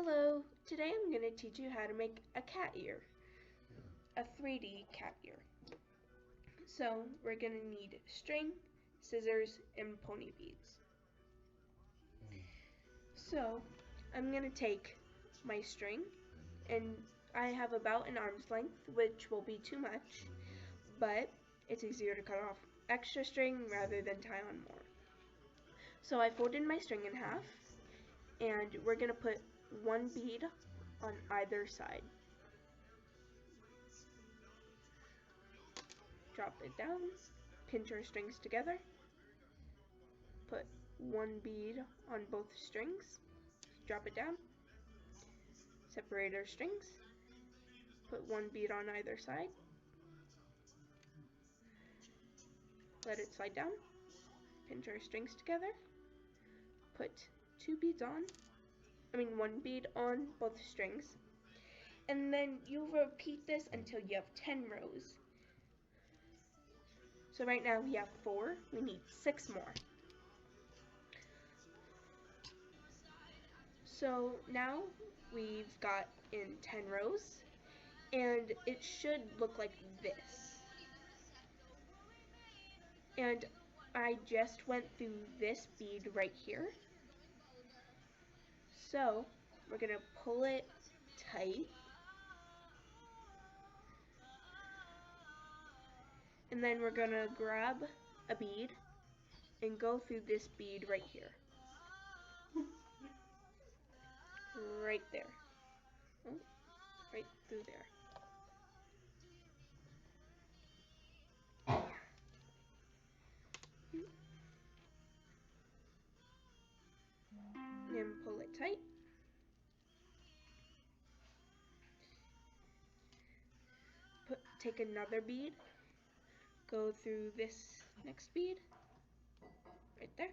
Hello, today I'm going to teach you how to make a cat ear, a 3D cat ear. So we're going to need string, scissors, and pony beads. So I'm going to take my string, and I have about an arm's length, which will be too much, but it's easier to cut off extra string rather than tie on more. So I folded my string in half, and we're going to put one bead on either side. Drop it down, pinch our strings together, put one bead on both strings, drop it down, separate our strings, put one bead on either side, let it slide down, pinch our strings together, put one bead on both strings, and then you repeat this until you have 10 rows. So right now we have 4, we need 6 more. So now we've got in 10 rows, and it should look like this. And I just went through this bead right here. So we're gonna pull it tight. And then we're gonna grab a bead and go through this bead right here. Right there. Oh, right through there. And pull it tight. Take another bead, go through this next bead, right there.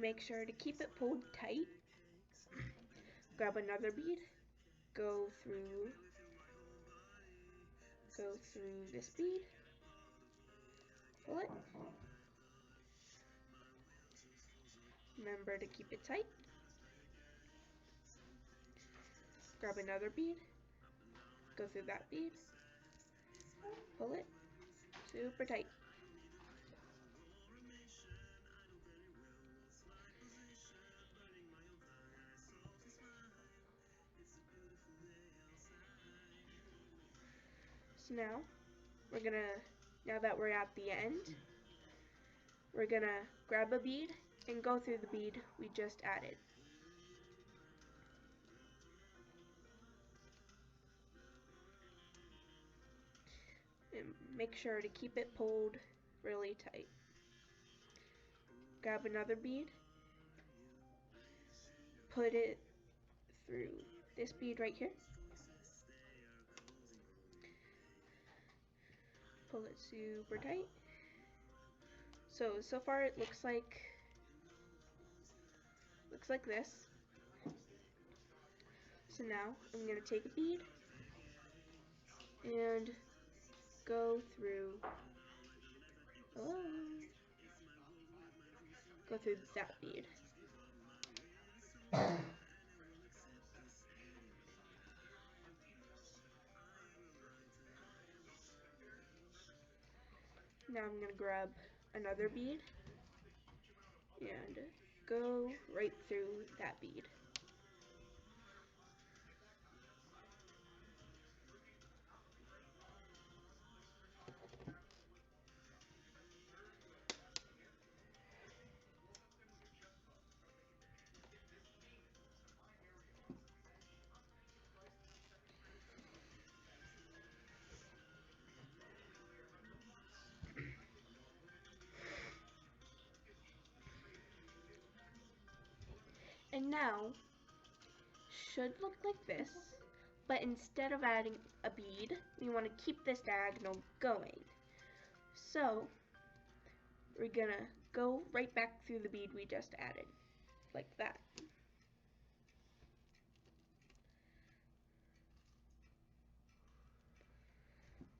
Make sure to keep it pulled tight. Grab another bead, go through this bead, pull it. Remember to keep it tight. Grab another bead, go through that bead, pull it super tight. So now that we're at the end, we're gonna grab a bead and go through the bead we just added. And make sure to keep it pulled really tight. Grab another bead, put it through this bead right here. Pull it super tight. So far it looks like this. So now I'm going to take a bead and go through that bead. Now I'm going to grab another bead and go right through that bead. And now should look like this, but instead of adding a bead, we want to keep this diagonal going. So we're gonna go right back through the bead we just added, like that.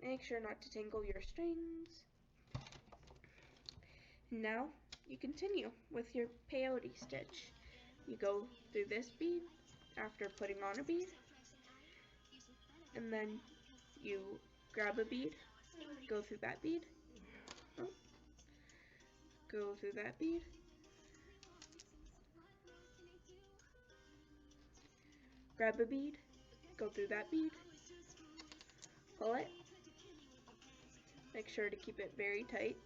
Make sure not to tangle your strings. Now you continue with your peyote stitch. You go through this bead after putting on a bead, and then you grab a bead, go through that bead, go through that bead, grab a bead, go through that bead, pull it, make sure to keep it very tight.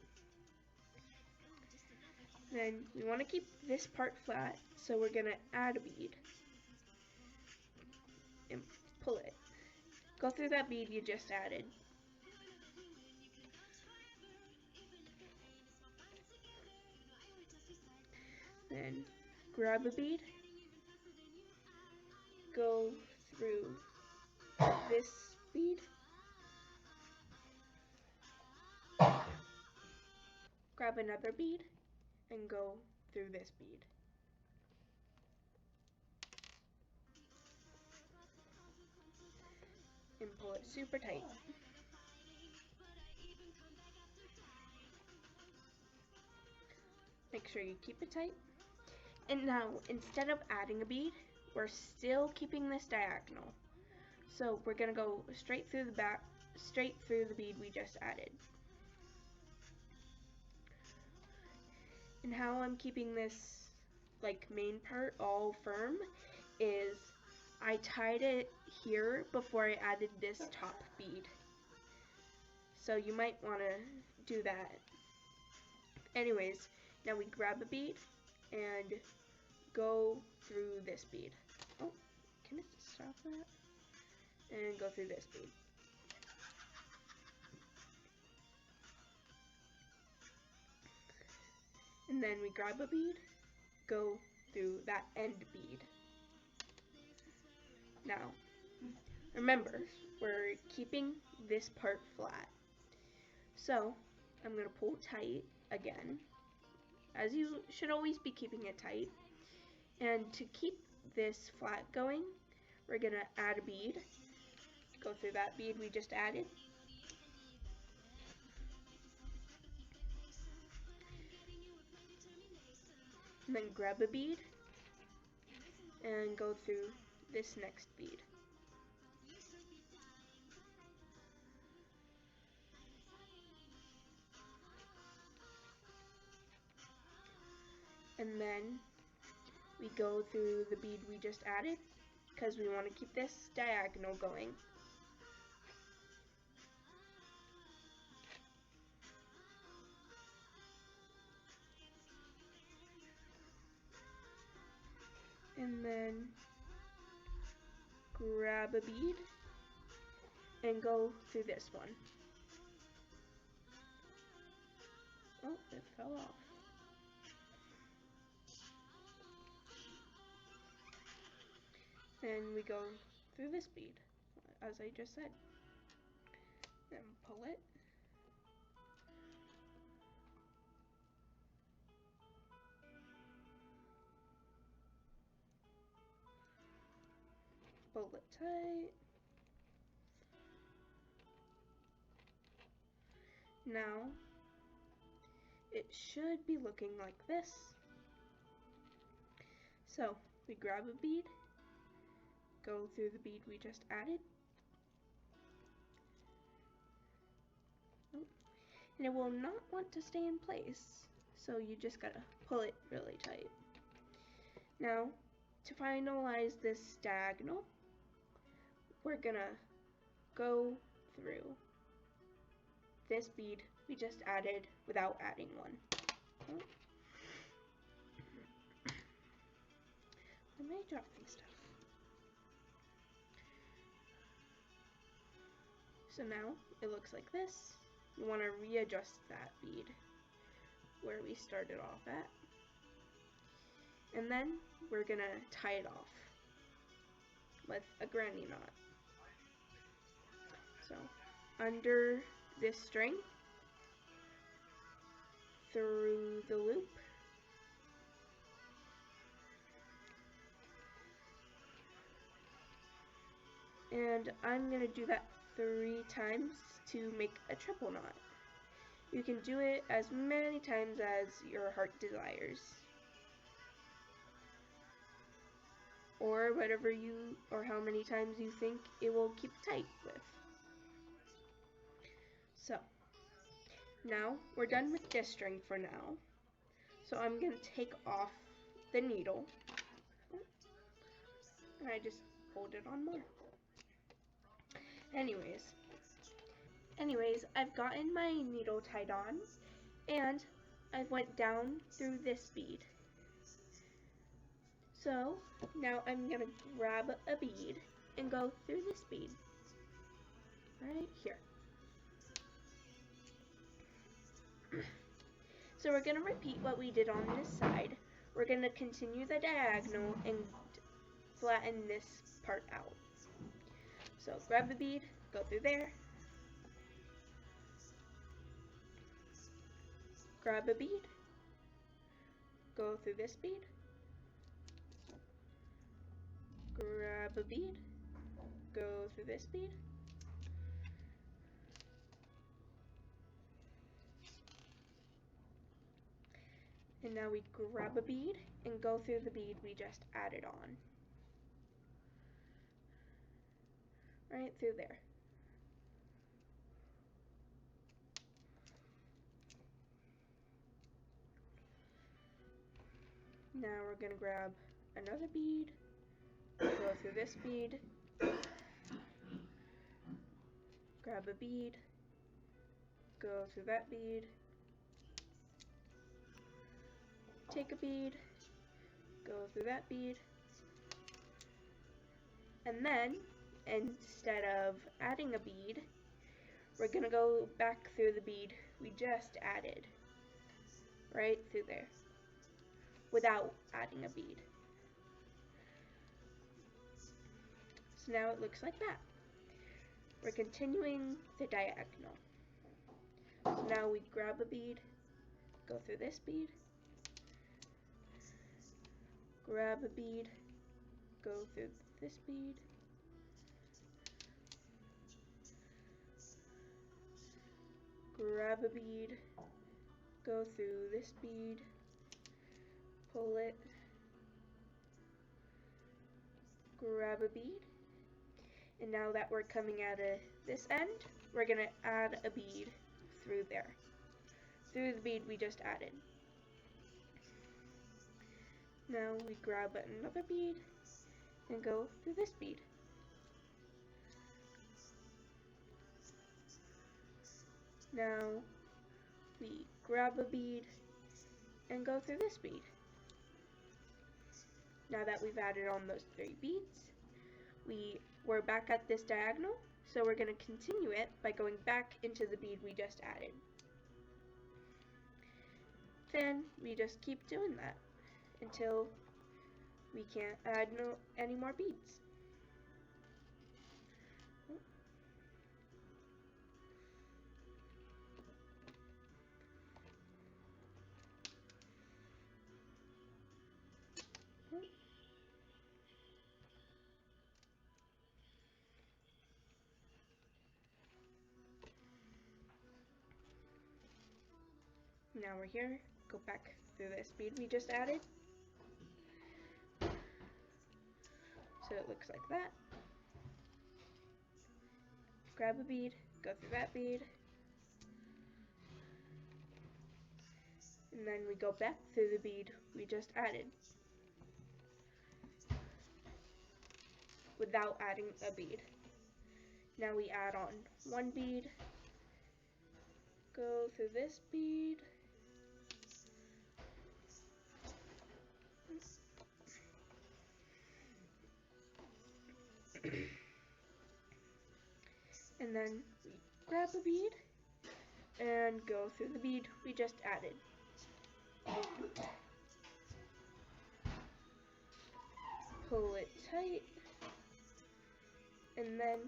Then we want to keep this part flat, so we're going to add a bead and pull it. Go through that bead you just added. Then grab a bead, go through this bead, grab another bead, and go through this bead. And pull it super tight. Make sure you keep it tight. And now, instead of adding a bead, we're still keeping this diagonal. So we're gonna go straight through the back, straight through the bead we just added. And how I'm keeping this like main part all firm is I tied it here before I added this top bead. So you might want to do that. Anyways, now we grab a bead and go through this bead. Oh, can I stop that? And go through this bead. And then we grab a bead, go through that end bead. Now, remember, we're keeping this part flat. So, I'm going to pull tight again, as you should always be keeping it tight. And to keep this flat going, we're going to add a bead, go through that bead we just added, and then grab a bead and go through this next bead. And then we go through the bead we just added because we want to keep this diagonal going. And then grab a bead and go through this one. Oh, it fell off. And we go through this bead, as I just said. Then pull it. Pull it tight. Now, it should be looking like this. So, we grab a bead, go through the bead we just added, and it will not want to stay in place, so you just gotta pull it really tight. Now, to finalize this diagonal, we're gonna go through this bead we just added without adding one. Oh. I may drop these stuff. So now it looks like this. You want to readjust that bead where we started off at. And then we're going to tie it off with a granny knot. So under this string, through the loop. And I'm going to do that 3 times to make a triple knot. You can do it as many times as your heart desires, or whatever or how many times you think it will keep tight with. So now we're done with this string for now. So I'm going to take off the needle, and I just hold it on more. Anyways, I've gotten my needle tied on, and I went down through this bead. So now I'm going to grab a bead and go through this bead right here. So we're going to repeat what we did on this side. We're going to continue the diagonal and flatten this part out. So grab the bead, go through there, grab a bead, go through this bead, grab a bead, go through this bead, and now we grab a bead and go through the bead we just added on. Right through there. Now we're going to grab another bead, go through this bead, grab a bead, go through that bead, take a bead, go through that bead, and then instead of adding a bead, we're going to go back through the bead we just added, right through there, without adding a bead. So now it looks like that. We're continuing the diagonal. So now we grab a bead, go through this bead, grab a bead, go through this bead, grab a bead, go through this bead, pull it, grab a bead, and now that we're coming out of this end, we're going to add a bead through there, through the bead we just added. Now we grab another bead and go through this bead. Now we grab a bead and go through this bead. Now that we've added on those 3 beads, we're back at this diagonal, so we're going to continue it by going back into the bead we just added. Then we just keep doing that until we can't add any more beads. Now we're here, go back through this bead we just added. So it looks like that. Grab a bead, go through that bead, and then we go back through the bead we just added without adding a bead. Now we add on 1 bead, go through this bead, and then we grab a bead and go through the bead we just added. Pull it tight, and then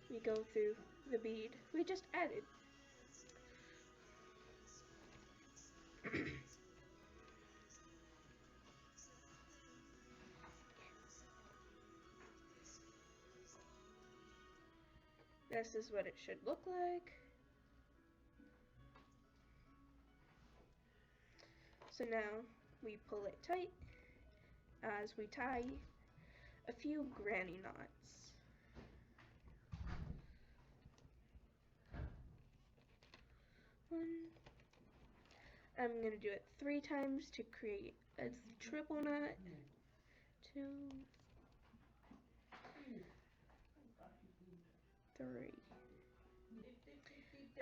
we go through the bead we just added. This is what it should look like. So now we pull it tight as we tie a few granny knots. I'm going to do it 3 times to create a triple knot. 2, 3.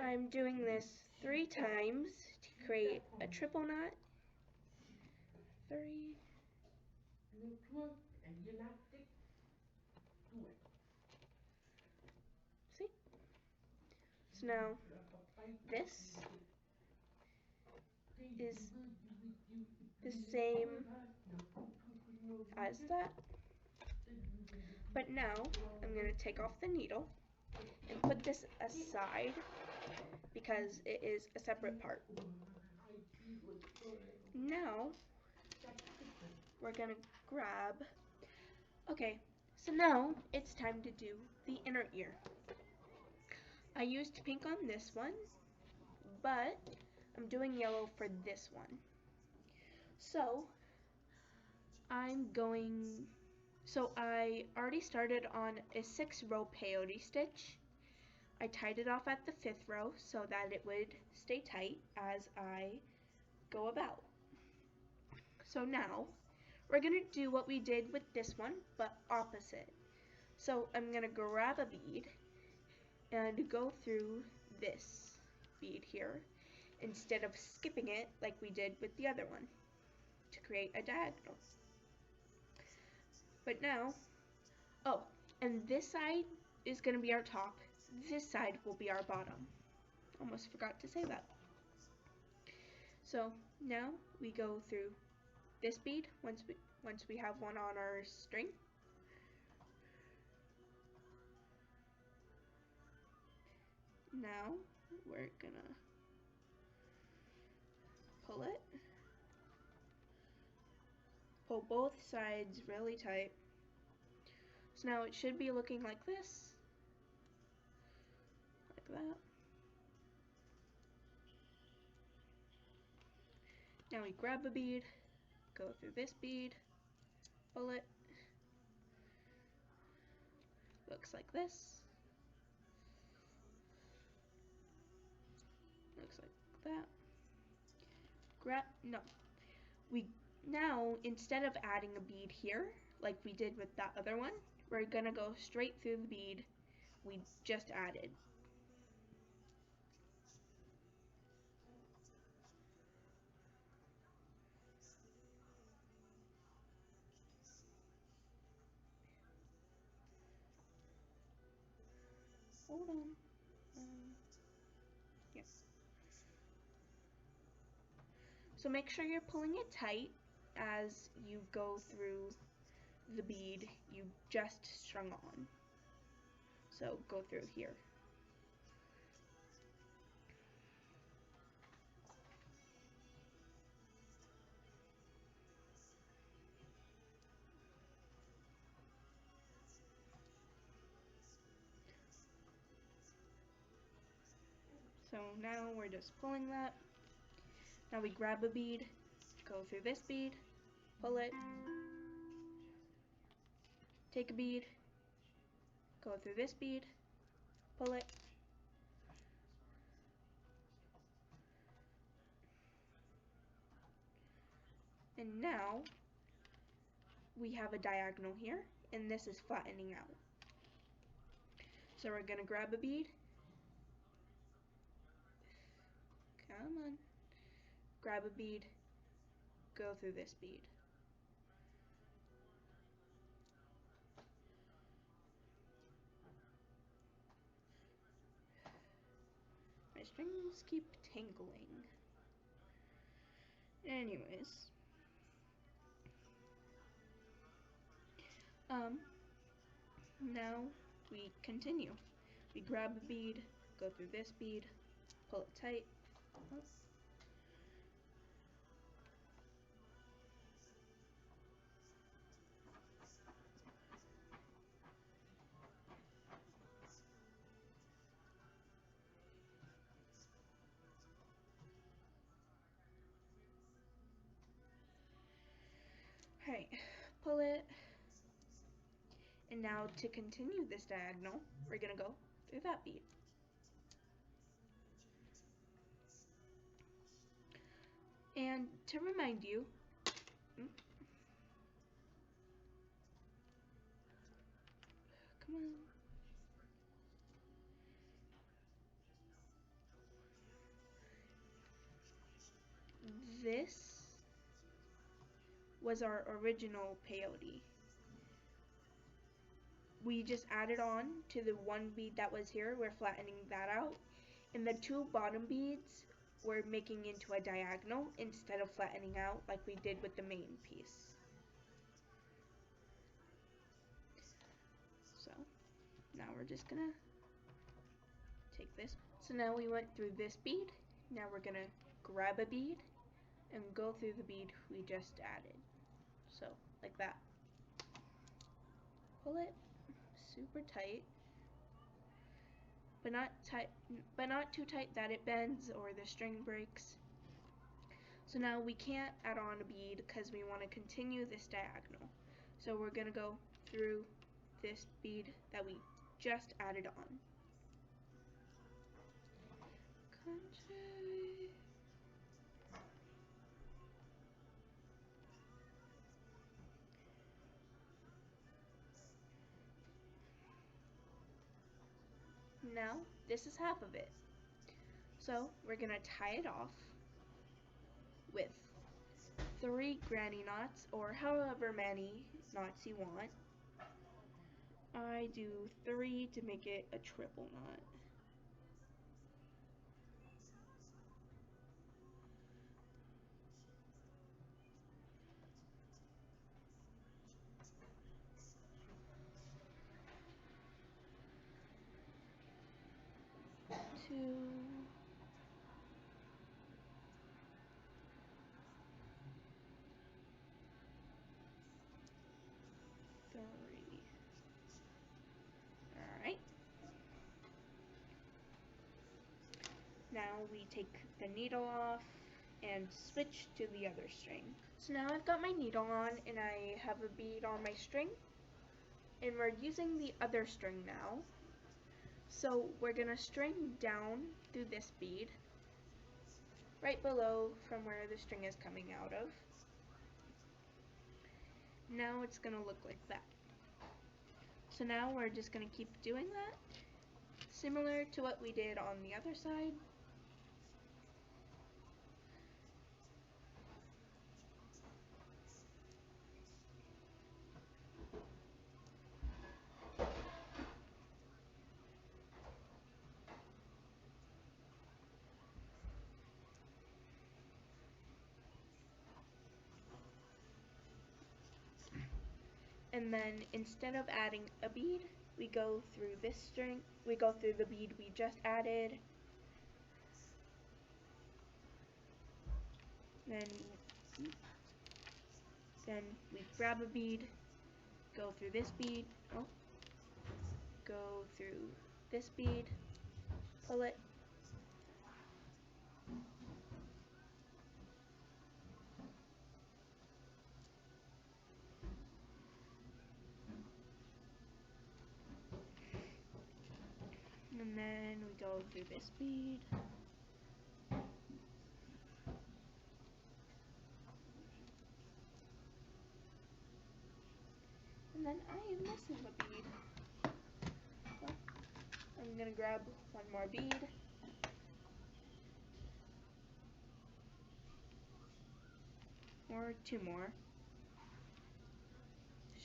I'm doing this 3 times to create a triple knot. 3. See? So now this is the same as that. But now I'm going to take off the needle and put this aside because it is a separate part. Now we're going to grab, okay, so now it's time to do the inner ear. I used pink on this one, but I'm doing yellow for this one. So I already started on a 6-row peyote stitch. I tied it off at the 5th row so that it would stay tight as I go about. So now we're going to do what we did with this one, but opposite. So I'm going to grab a bead and go through this bead here instead of skipping it like we did with the other one to create a diagonal. But now, oh, and this side is going to be our top. This side will be our bottom. Almost forgot to say that. So now we go through this bead once we have one on our string. Now we're gonna pull it. Pull both sides really tight. So now it should be looking like this. Like that. Now we grab a bead, go through this bead, pull it. Looks like this. Looks like that. Now instead of adding a bead here, like we did with that other one, we're gonna go straight through the bead we just added. Hold on. Yes. So make sure you're pulling it tight as you go through the bead you just strung on. So go through here. So now we're just pulling that. Now we grab a bead, go through this bead, pull it, take a bead, go through this bead, pull it, and now we have a diagonal here, and this is flattening out. So we're gonna grab a bead, come on, grab a bead, go through this bead. My strings keep tangling. Anyways. Now we continue. We grab a bead, go through this bead, pull it tight. pull it, and now to continue this diagonal, we're going to go through that bead. And to remind you, come on. This was our original peyote. We just added on to the one bead that was here, we're flattening that out, and the two bottom beads we're making into a diagonal instead of flattening out like we did with the main piece. So now we're just gonna take this. So now we went through this bead, now we're gonna grab a bead and go through the bead we just added. So like that. Pull it super tight, but not too tight that it bends or the string breaks. So now we can't add on a bead because we want to continue this diagonal. So we're going to go through this bead that we just added on. Now this is half of it. So we're going to tie it off with 3 granny knots, or however many knots you want. I do 3 to make it a triple knot. Two, 3. Alright. Now we take the needle off and switch to the other string. So now I've got my needle on and I have a bead on my string, and we're using the other string now. So we're going to string down through this bead, right below from where the string is coming out of. Now it's going to look like that. So now we're just going to keep doing that, similar to what we did on the other side. And then instead of adding a bead, we go through this string, we go through the bead we just added. Then we grab a bead, go through this bead, go through this bead, pull it, and then we go through this bead, and then I am missing a bead. Well, I'm gonna grab one more bead, or 2 more,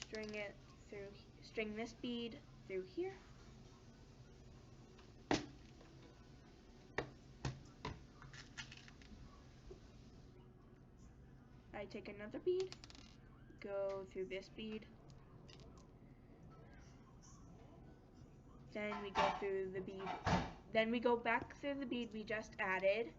string this bead through here, I take another bead, go through this bead, then we go through the bead, then we go back through the bead we just added,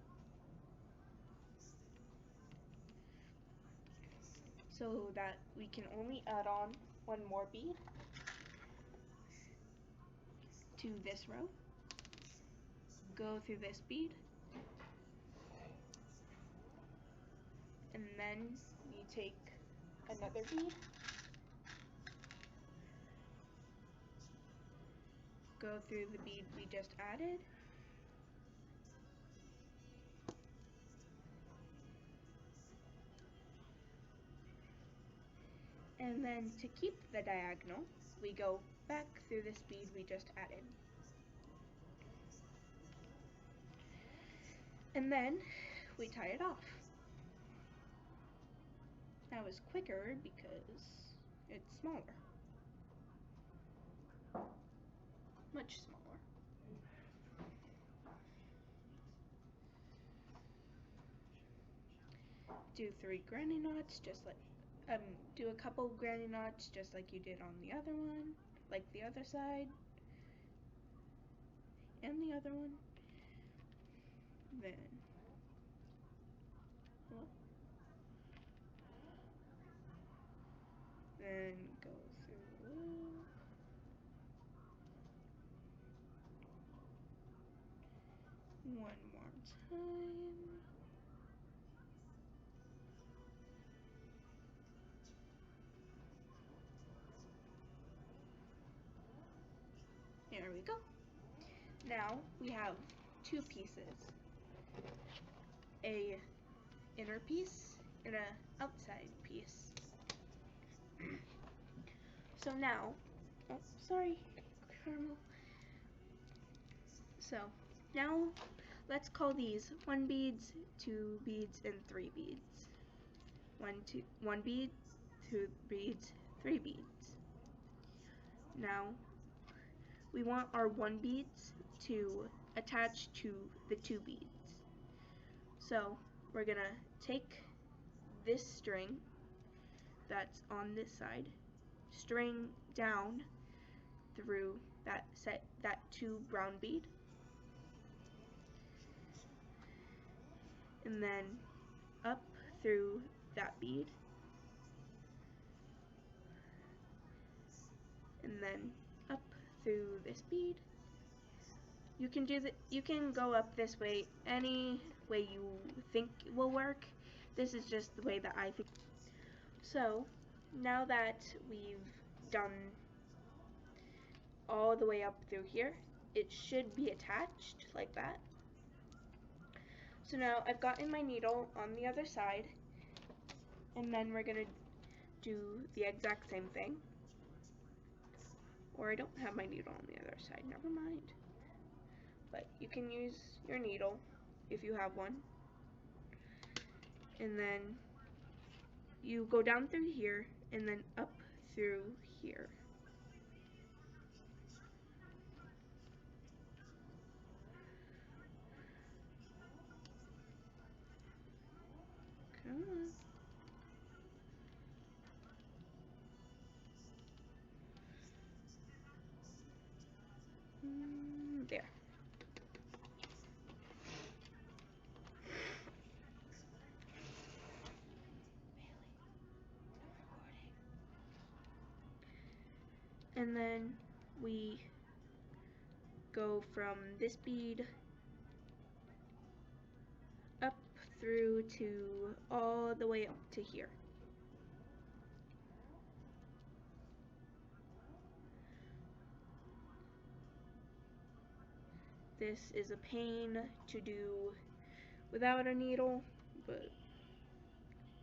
so that we can only add on one more bead to this row, go through this bead, and then we take another bead, go through the bead we just added. And then to keep the diagonal, we go back through this bead we just added. And then we tie it off. That was quicker because it's smaller. Much smaller. Do 3 granny knots, just like do a couple granny knots just like you did on the other one, like the other side, and the other one. Then go through the loop. One more time. There we go. Now we have 2 pieces. A inner piece and a outside piece. So now, oh, sorry, Caramel. So now let's call these 1 beads, 2 beads, and 3 beads. 1 bead, 2 beads, 3 beads. Now we want our 1 beads to attach to the 2 beads. So we're gonna take this string that's on this side, string down through that 2 brown bead, and then up through that bead, and then up through this bead. You can go up this way any way you think will work. This is just the way that I think. So now that we've done all the way up through here, it should be attached like that. So now I've gotten my needle on the other side, and then we're gonna do the exact same thing. Or I don't have my needle on the other side, never mind. But you can use your needle if you have one. And then you go down through here and then up through here. Come on. There. And then we go from this bead up through to all the way up to here. This is a pain to do without a needle, but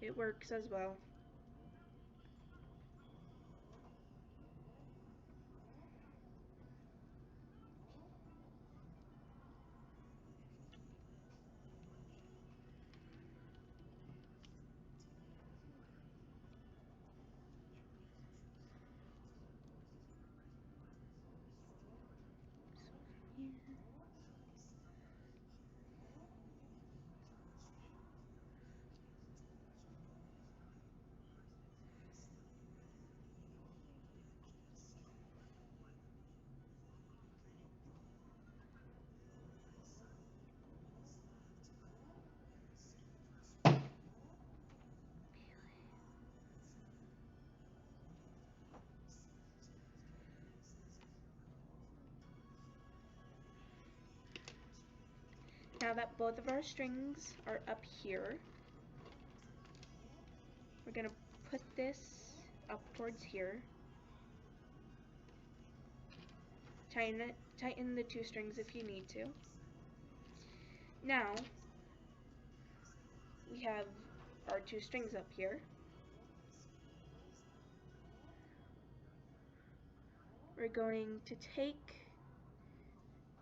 it works as well. Now that both of our strings are up here, we're going to put this up towards here, tighten the 2 strings if you need to. Now, we have our 2 strings up here. We're going to take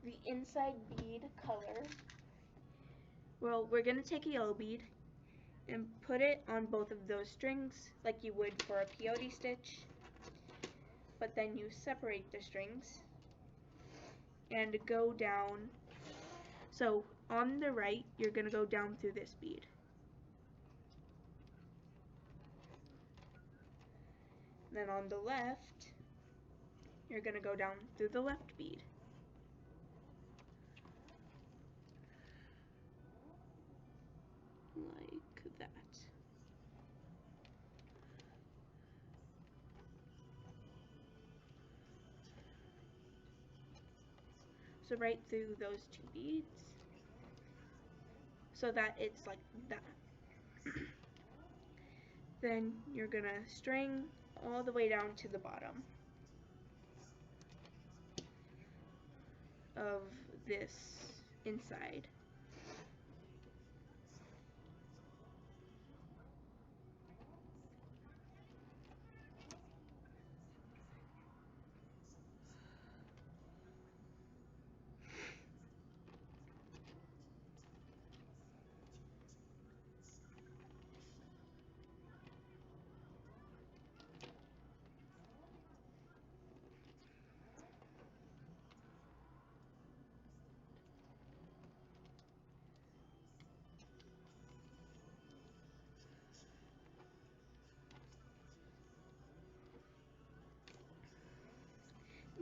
the inside bead color. Well, we're going to take a yellow bead and put it on both of those strings like you would for a peyote stitch, but then you separate the strings and go down. So on the right, you're going to go down through this bead. Then on the left, you're going to go down through the left bead. Like that. So right through those 2 beads, so that it's like that. Then you're going to string all the way down to the bottom of this inside.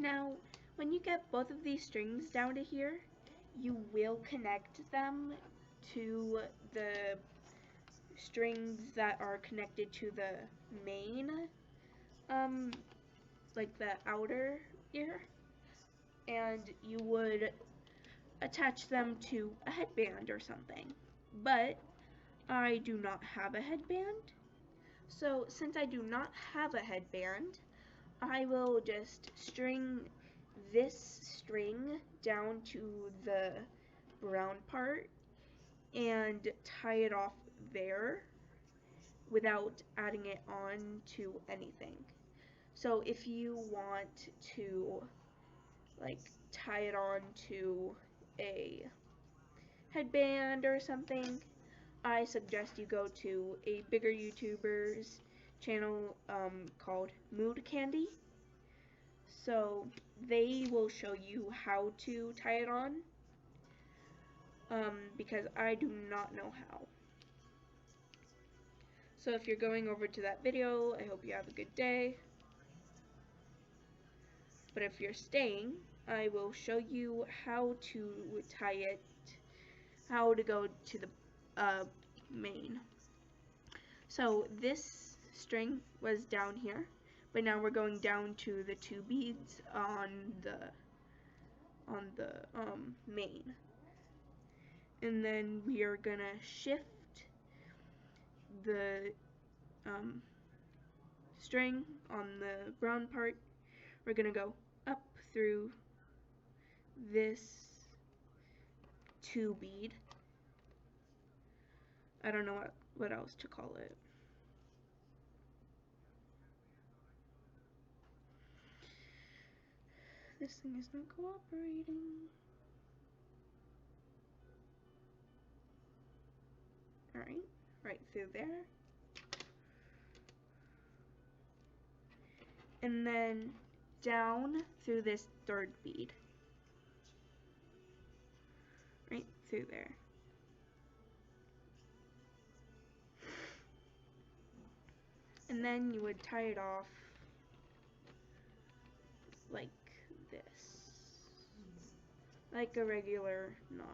Now, when you get both of these strings down to here, you will connect them to the strings that are connected to the main, like the outer ear, and you would attach them to a headband or something. But I do not have a headband, so since I do not have a headband, I will just string this string down to the brown part and tie it off there without adding it on to anything. So if you want to like tie it on to a headband or something, I suggest you go to a bigger YouTuber's channel called Mood Candy. So they will show you how to tie it on, because I do not know how. So if you're going over to that video, I hope you have a good day. But if you're staying, I will show you how to tie it, how to go to the main. So this string was down here, but now we're going down to the 2 beads on the main. And then we are gonna shift the string on the brown part. We're gonna go up through this 2 bead. I don't know what else to call it. This thing is not cooperating. Alright, right through there. And then down through this 3rd bead. Right through there. And then you would tie it off like this. Like a regular knot.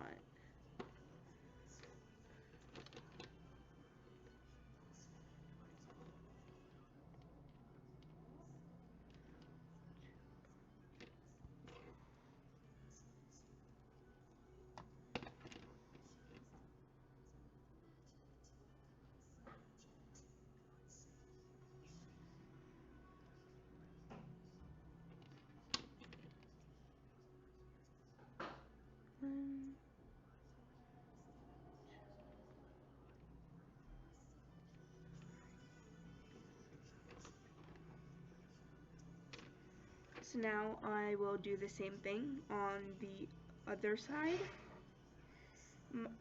So now I will do the same thing on the other side.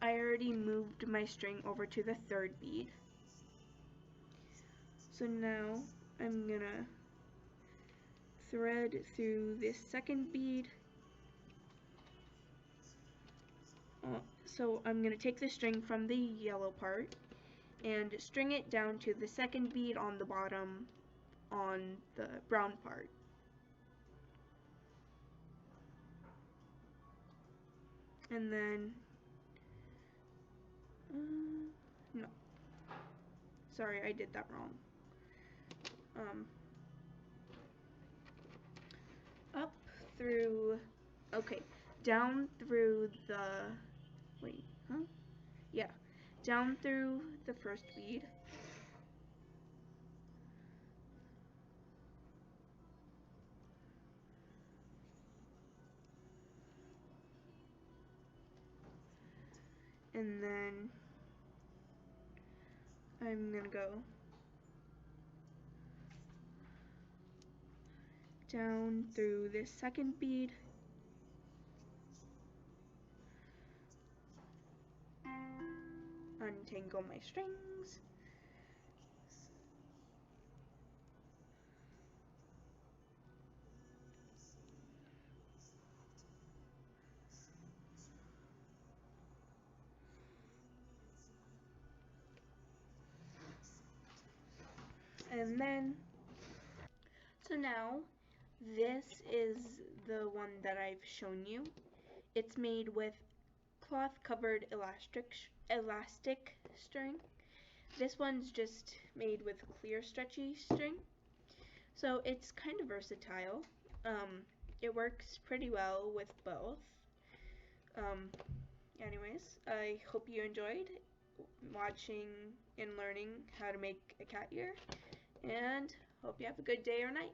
I already moved my string over to the third bead. So now I'm gonna thread through this second bead. So I'm gonna take the string from the yellow part and string it down to the second bead on the bottom on the brown part. And then, no, sorry, I did that wrong. Up through, okay, down through the, wait, huh? Yeah, down through the first bead. And then I'm gonna go down through this second bead. Untangle my strings. And then, so now this is the one that I've shown you. It's made with cloth covered elastic string. This one's just made with clear stretchy string. So it's kind of versatile. It works pretty well with both. Anyways, I hope you enjoyed watching and learning how to make a cat ear, and hope you have a good day or night.